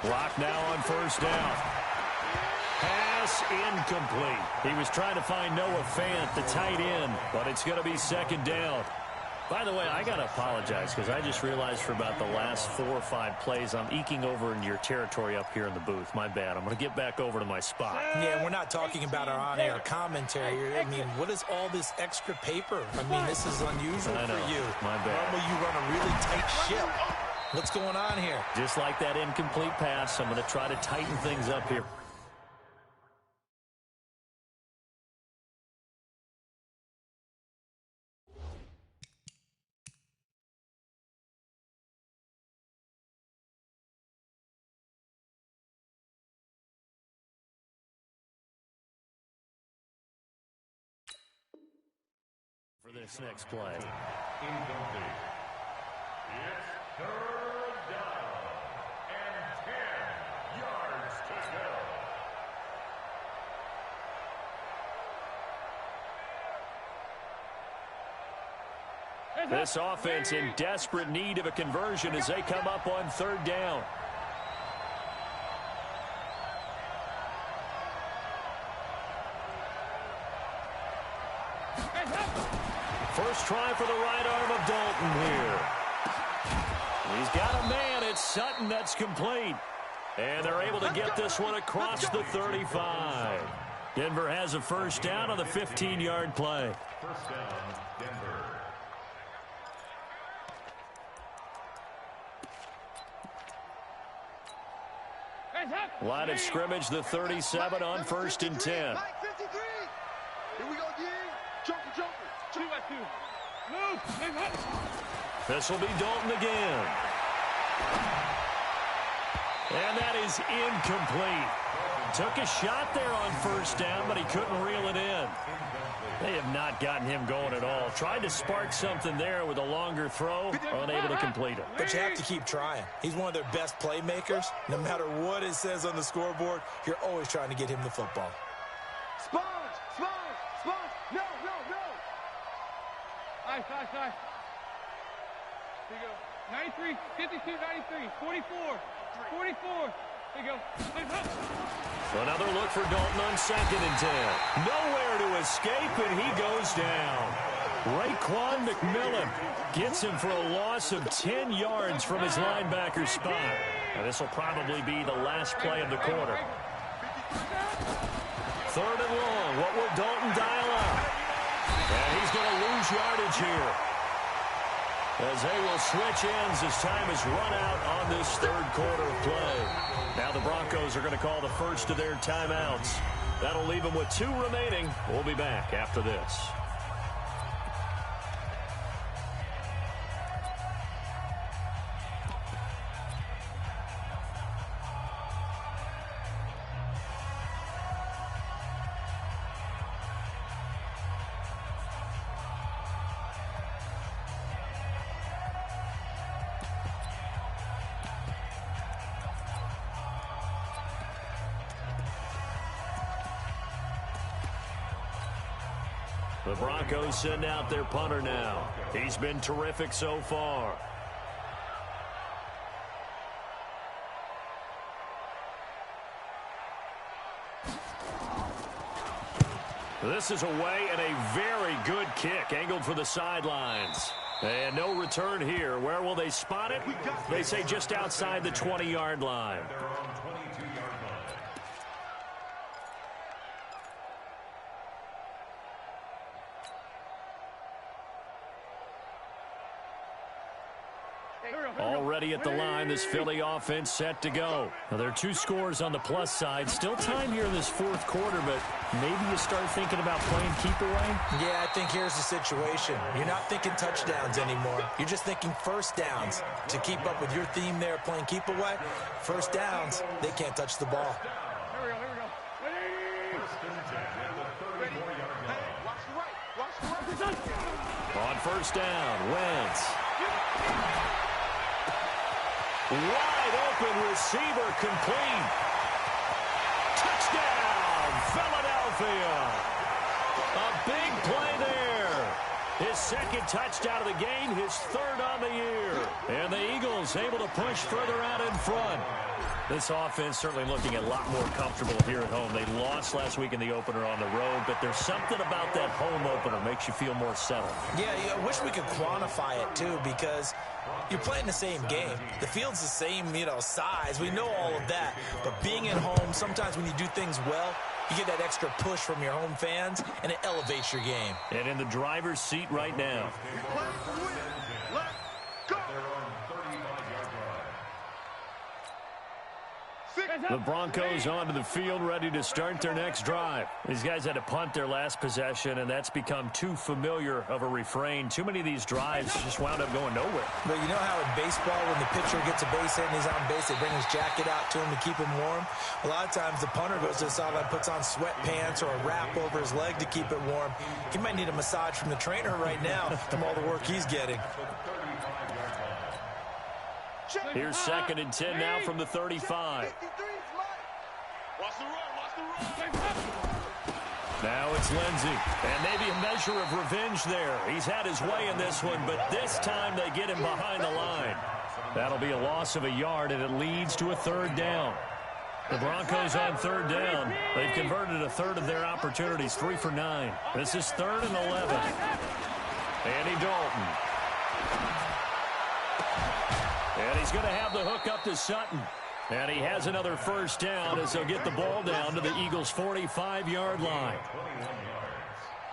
Speaker 1: Block now on 1st down. Pass incomplete. He was trying to find Noah Fant, the tight end, but it's going to be 2nd down. By the way, I got to apologize because I just realized for about the last 4 or 5 plays, I'm eking over into your territory up here in the booth. My bad. I'm going to get back over to my spot.
Speaker 3: Yeah, we're not talking about our on-air commentary. I mean, what is all this extra paper? I mean, this is unusual for you.
Speaker 1: My bad.
Speaker 3: Normally you run a really tight ship. What's going on here?
Speaker 1: Just like that incomplete pass, I'm going to try to tighten things up here. For this next play.
Speaker 2: Incomplete. It's 3rd
Speaker 1: This offense in desperate need of a conversion as they come up on third down. First try for the right arm of Dalton here. He's got a man. It's Sutton that's complete. And they're able to get this one across the 35. Denver has a first down on the 15-yard play.
Speaker 2: First down, Denver.
Speaker 1: Line of scrimmage, the 37 on 1st and 10.
Speaker 2: Here we go, D. Jumper.
Speaker 1: This will be Dalton again. And that is incomplete. Took a shot there on first down, but he couldn't reel it in. They have not gotten him going at all. Tried to spark something there with a longer throw, unable to complete it.
Speaker 3: But you have to keep trying. He's one of their best playmakers. No matter what it says on the scoreboard, you're always trying to get him the football.
Speaker 2: Sponge. No.
Speaker 4: Nice. Here you go. 93, 52, 93, 44. Here you go.
Speaker 1: Another look for Dalton on 2nd and 10. Nowhere to escape, and he goes down. Raekwon McMillan gets him for a loss of 10 yards from his linebacker spot. Now, this will probably be the last play of the quarter. 3rd and long. What will Dalton dial up? And he's going to lose yardage here, as they will switch ends as time is run out on this 3rd quarter of play. Now the Broncos are going to call the first of their timeouts. That'll leave them with 2 remaining. We'll be back after this. The Broncos send out their punter now. He's been terrific so far. This is away and a very good kick angled for the sidelines. And no return here. Where will they spot it? They say just outside the 20-yard line. Already at the line, this Philly offense set to go. Now, there are 2 scores on the plus side. Still time here in this 4th quarter, but maybe you start thinking about playing keep away?
Speaker 3: Yeah, I think here's the situation. You're not thinking touchdowns anymore. You're just thinking first downs. To keep up with your theme there, playing keep away, first downs, they can't touch the ball.
Speaker 4: Here we go.
Speaker 1: On first down, Wentz. Wide open receiver complete. Touchdown, Philadelphia. A big play there. His 2nd touchdown of the game, his 3rd on the year. And the Eagles able to push further out in front. This offense certainly looking a lot more comfortable here at home. They lost last week in the opener on the road, but there's something about that home opener makes you feel more settled.
Speaker 3: Yeah, I wish we could quantify it, too, because you're playing the same game. The field's the same, size. We know all of that. But being at home, sometimes when you do things well, you get that extra push from your home fans, and it elevates your game.
Speaker 1: And in the driver's seat right now.
Speaker 2: Let's go.
Speaker 1: The Broncos onto the field, ready to start their next drive. These guys had to punt their last possession, and that's become too familiar of a refrain. Too many of these drives just wound up going nowhere.
Speaker 3: But you know how in baseball, when the pitcher gets a base hit and he's on base, they bring his jacket out to him to keep him warm? A lot of times the punter goes to the sideline, puts on sweatpants or a wrap over his leg to keep it warm. He might need a massage from the trainer right now from all the work he's getting.
Speaker 1: Here's 2nd and 10 now from the 35.
Speaker 2: Watch the run.
Speaker 1: Now it's Lindsey. And maybe a measure of revenge there. He's had his way in this one, but this time they get him behind the line. That'll be a loss of a yard, and it leads to a third down. The Broncos on third down. They've converted a third of their opportunities, 3 for 9. This is 3rd and 11. Andy Dalton. And he's going to have the hook up to Sutton. And he has another first down as they'll get the ball down to the Eagles' 45-yard line.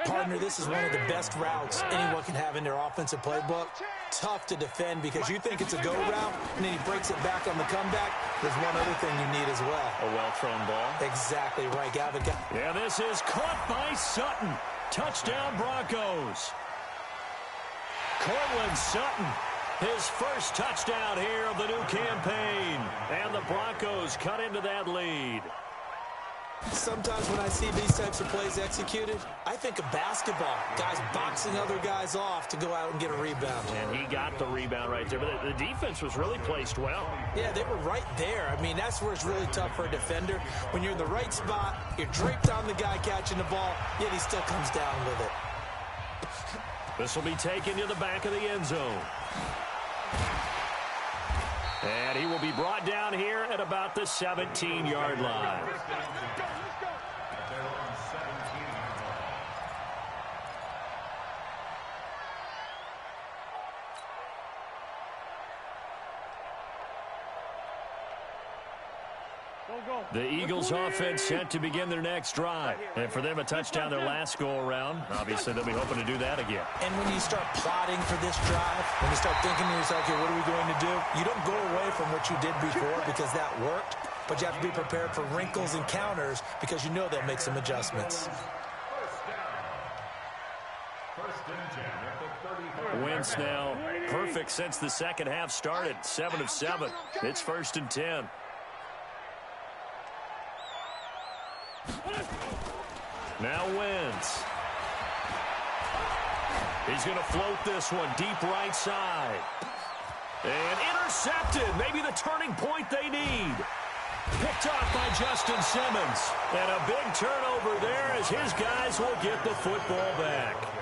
Speaker 3: Partner, this is one of the best routes anyone can have in their offensive playbook. Tough to defend because you think it's a go route, and then he breaks it back on the comeback. There's one other thing you need as well.
Speaker 1: A well-thrown ball.
Speaker 3: Exactly right, Gavin.
Speaker 1: Yeah, this is caught by Sutton. Touchdown, Broncos. Cortland Sutton. His first touchdown here of the new campaign. And the Broncos cut into that lead.
Speaker 3: Sometimes when I see these types of plays executed, I think of basketball. Guys boxing other guys off to go out and get a rebound.
Speaker 1: And he got the rebound right there. But the defense was really placed well.
Speaker 3: Yeah, they were right there. I mean, that's where it's really tough for a defender. When you're in the right spot, you're draped on the guy catching the ball, yet he still comes down with it.
Speaker 1: This will be taken to the back of the end zone. And he will be brought down here at about the 17-yard line. The Eagles offense set to begin their next drive. And for them, a touchdown their last go-around. Obviously, they'll be hoping to do that again.
Speaker 3: And when you start plotting for this drive, when you start thinking to yourself, okay, what are we going to do? You don't go away from what you did before because that worked, but you have to be prepared for wrinkles and counters because you know they'll make some adjustments.
Speaker 1: Wentz now perfect since the second half started. 7 of 7. It's 1st and 10. Now Wentz. He's going to float this one deep right side. And intercepted. Maybe the turning point they need. Picked off by Justin Simmons. And a big turnover there as his guys will get the football back.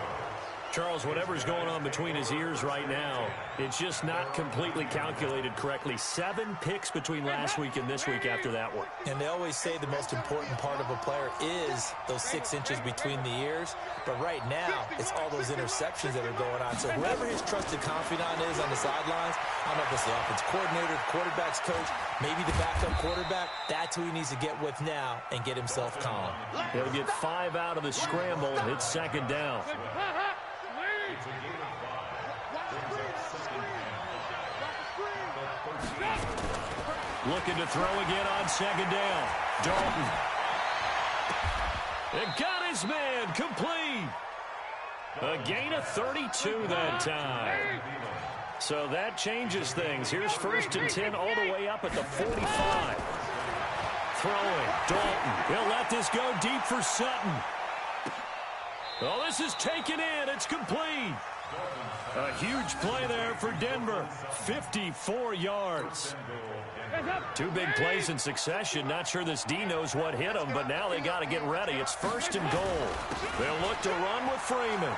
Speaker 1: Charles, whatever's going on between his ears right now, it's just not completely calculated correctly. 7 picks between last week and this week after that one.
Speaker 3: And they always say the most important part of a player is those 6 inches between the ears. But right now, it's all those interceptions that are going on. So whoever his trusted confidant is on the sidelines, I don't know if it's the offense coordinator, the quarterback's coach, maybe the backup quarterback, that's who he needs to get with now and get himself calm.
Speaker 1: He'll get 5 out of the scramble. It's 2nd down. Looking to throw again on 2nd down. Dalton. And got his man complete. A gain of 32 that time. So that changes things. Here's 1st and 10 all the way up at the 45. Throwing. Dalton. He'll let this go deep for Sutton. Oh, this is taken in. It's complete. A huge play there for Denver. 54 yards. 2 big plays in succession. Not sure this D knows what hit him, but now they got to get ready. It's 1st and goal. They'll look to run with Freeman.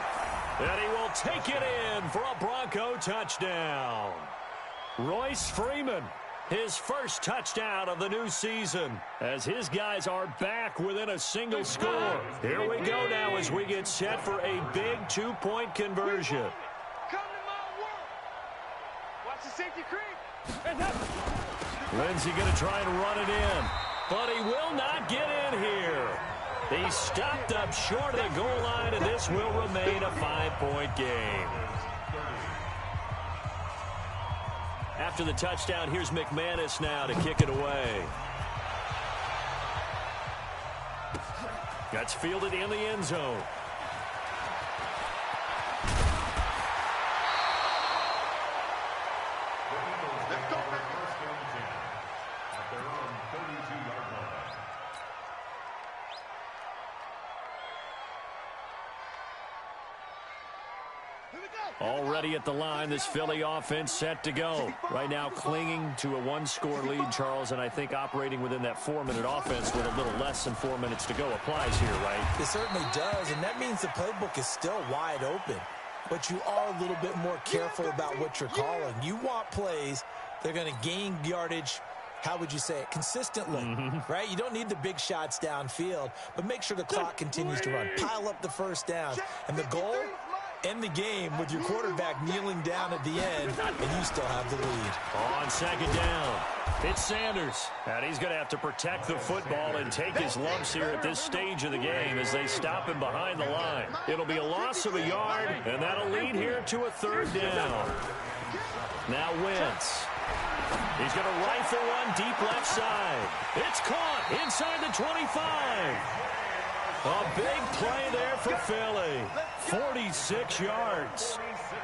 Speaker 1: And he will take it in for a Bronco touchdown. Royce Freeman, his first touchdown of the new season, as his guys are back within a single score. Here we go now as we get set for a big 2-point conversion.
Speaker 2: Come to my world. Watch the safety creep.
Speaker 1: Lindsey going to try and run it in, but he will not get in here. He stopped up short of the goal line, and this will remain a 5-point game. After the touchdown, here's McManus now to kick it away. That's fielded in the end zone.
Speaker 2: Let me
Speaker 1: Already at the line, this Philly offense set to go. Right now clinging to a one-score lead, Charles, and I think operating within that 4-minute offense with a little less than 4 minutes to go applies here, right?
Speaker 3: It certainly does, and that means the playbook is still wide open. But you are a little bit more careful about what you're calling. You want plays that are going to gain yardage, how would you say it, consistently, right? You don't need the big shots downfield, but make sure the clock continues to run. Pile up the first down. And the goal, end the game with your quarterback kneeling down at the end, and you still have the lead.
Speaker 1: On second down, it's Sanders. And he's going to have to protect the football and take his lumps here at this stage of the game as they stop him behind the line. It'll be a loss of a yard, and that'll lead here to a third down. Now Wentz. He's going to rifle one deep left side. It's caught inside the 25. A big play there for Philly. 46 yards.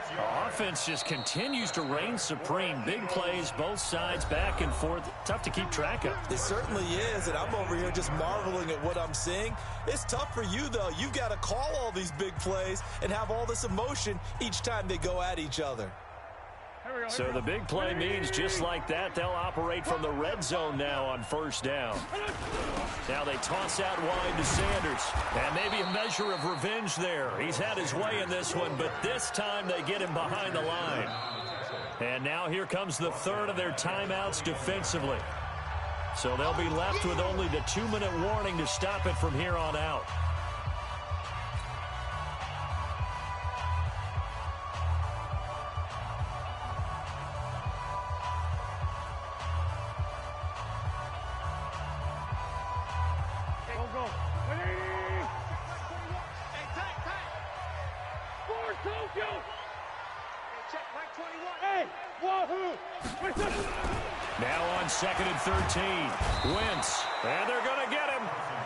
Speaker 1: The offense just continues to reign supreme. Big plays, both sides, back and forth. Tough to keep track of.
Speaker 3: It certainly is, and I'm over here just marveling at what I'm seeing. It's tough for you, though. You've got to call all these big plays and have all this emotion each time they go at each other.
Speaker 1: So the big play means just like that, they'll operate from the red zone now on first down. Now they toss out wide to Sanders. And maybe a measure of revenge there. He's had his way in this one, but this time they get him behind the line. And now here comes the third of their timeouts defensively. So they'll be left with only the 2-minute warning to stop it from here on out. Now on second and 13, Wentz, and they're going to get him.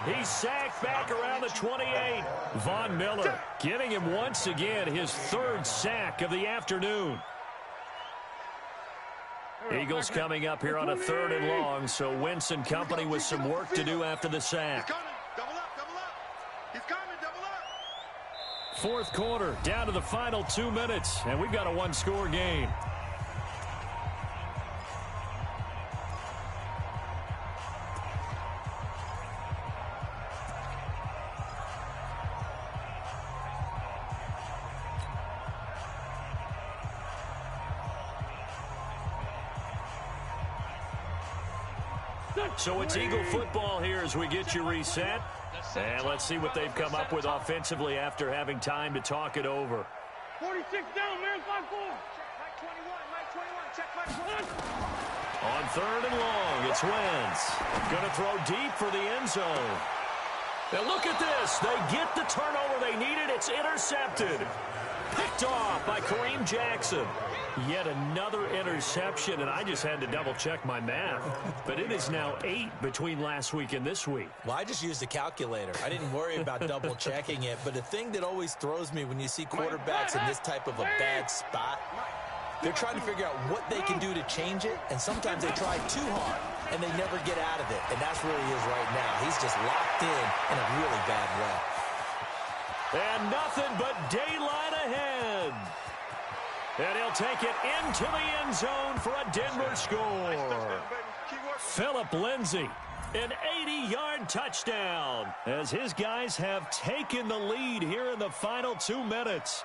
Speaker 1: He's sacked back around the 28. Von Miller getting him once again his third sack of the afternoon. Eagles coming up here on a third and long, so Wentz and company with some work to do after the sack.
Speaker 2: Double up, double up. He's coming, double up.
Speaker 1: Fourth quarter, down to the final 2 minutes, and we've got a one-score game. So it's Eagle football here as we get you reset. And let's see what they've come up with offensively after having time to talk it over.
Speaker 4: 46 down, man, 5-4.
Speaker 1: On third and long, it's Wentz. Going to throw deep for the end zone. Now look at this. They get the turnover they needed. It's intercepted. Picked off by Kareem Jackson. Yet another interception, and I just had to double-check my math. But it is now 8 between last week and this week.
Speaker 3: Well, I just used a calculator. I didn't worry about double-checking it. But the thing that always throws me when you see quarterbacks in this type of a bad spot, they're trying to figure out what they can do to change it, and sometimes they try too hard, and they never get out of it. And that's where he is right now. He's just locked in a really bad way.
Speaker 1: And nothing but daylight ahead. And he'll take it into the end zone for a Denver score. Philip Lindsay, an 80-yard touchdown, as his guys have taken the lead here in the final 2 minutes.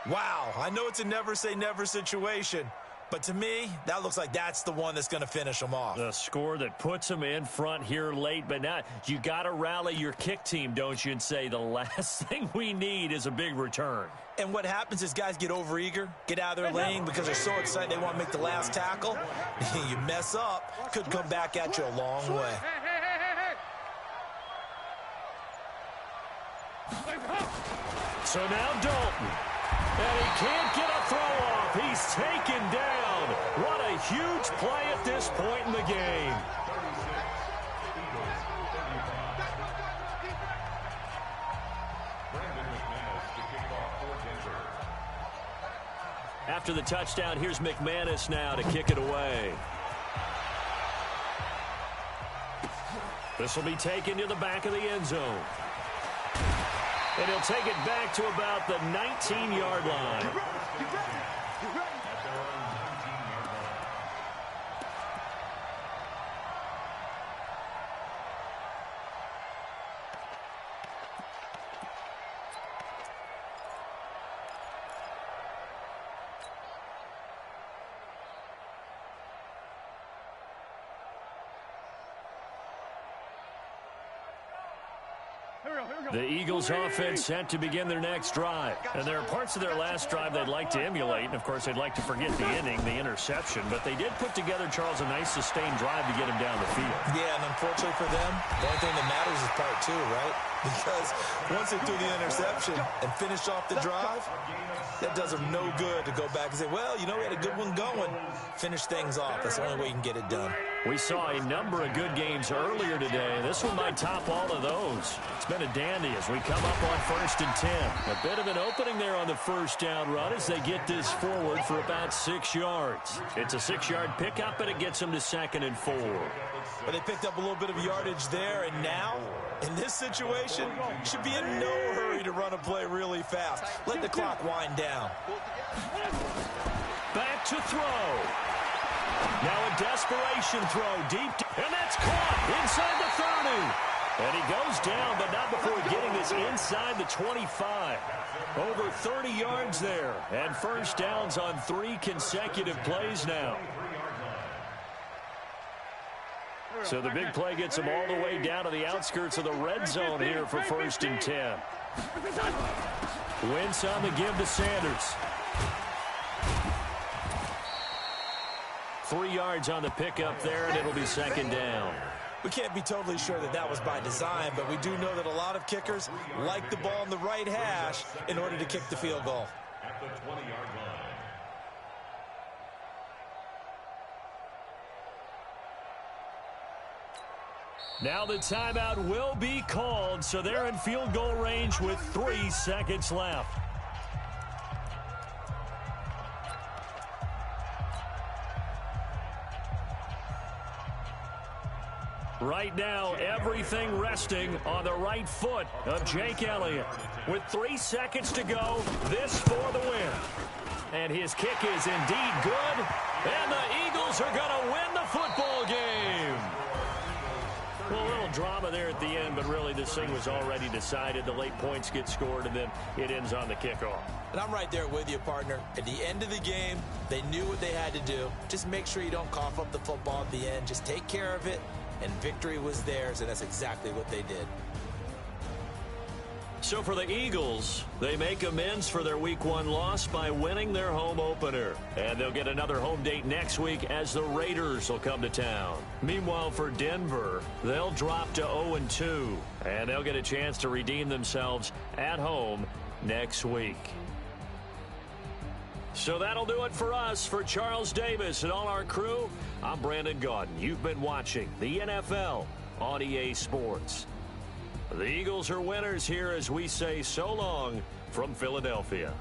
Speaker 3: Wow, I know it's a never-say-never situation, but to me, that looks like that's the one that's going to finish them off.
Speaker 1: The score that puts them in front here late, but now you got to rally your kick team, don't you, and say the last thing we need is a big return.
Speaker 3: And what happens is guys get overeager, get out of their lane because they're so excited they want to make the last tackle. You mess up, could come back at you a long way.
Speaker 1: So now Dalton. And he can't get a throw off. He's taken down. What a huge play at this point in the game. After the touchdown, here's McManus now to kick it away. This will be taken to the back of the end zone. And he'll take it back to about the 19-yard line. The Eagles offense set to begin their next drive. And there are parts of their last drive they'd like to emulate. And, of course, they'd like to forget the inning, the interception. But they did put together, Charles, a nice sustained drive to get him down the field.
Speaker 3: Yeah, and unfortunately for them, the only thing that matters is part two, right? Because once they threw the interception and finished off the drive, that does them no good to go back and say, well, you know, we had a good one going. Finish things off. That's the only way you can get it done.
Speaker 1: We saw a number of good games earlier today. This one might top all of those. It's been a dandy as we come up on 1st and 10. A bit of an opening there on the first down run as they get this forward for about 6 yards. It's a 6-yard pickup, and it gets them to 2nd and 4.
Speaker 3: But they picked up a little bit of yardage there, and now, in this situation, should be in no hurry to run a play really fast. Let the clock wind down.
Speaker 1: Back to throw. Now a desperation throw deep, and that's caught inside the 30. And he goes down, but not before getting this inside the 25. Over 30 yards there, and first downs on 3 consecutive plays now. So the big play gets them all the way down to the outskirts of the red zone here for 1st and 10. Wentz on the give to Sanders. 3 yards on the pickup there, and it'll be 2nd down.
Speaker 3: We can't be totally sure that that was by design, but we do know that a lot of kickers like the ball in the right hash in order to kick the field goal.
Speaker 2: At the 20-yard line.
Speaker 1: Now the timeout will be called, so they're in field goal range with 3 seconds left. Right now, everything resting on the right foot of Jake Elliott. With 3 seconds to go, this for the win. And his kick is indeed good, and the Eagles are going to win the football game. Well, a little drama there at the end, but really this thing was already decided. The late points get scored, and then it ends on the kickoff.
Speaker 3: And I'm right there with you, partner. At the end of the game, they knew what they had to do. Just make sure you don't cough up the football at the end. Just take care of it. And victory was theirs, and that's exactly what they did.
Speaker 1: So for the Eagles, they make amends for their Week 1 loss by winning their home opener. And they'll get another home date next week as the Raiders will come to town. Meanwhile, for Denver, they'll drop to 0-2. And they'll get a chance to redeem themselves at home next week. So that'll do it for us. For Charles Davis and all our crew, I'm Brandon Gaudin. You've been watching the NFL on EA Sports. The Eagles are winners here as we say so long from Philadelphia.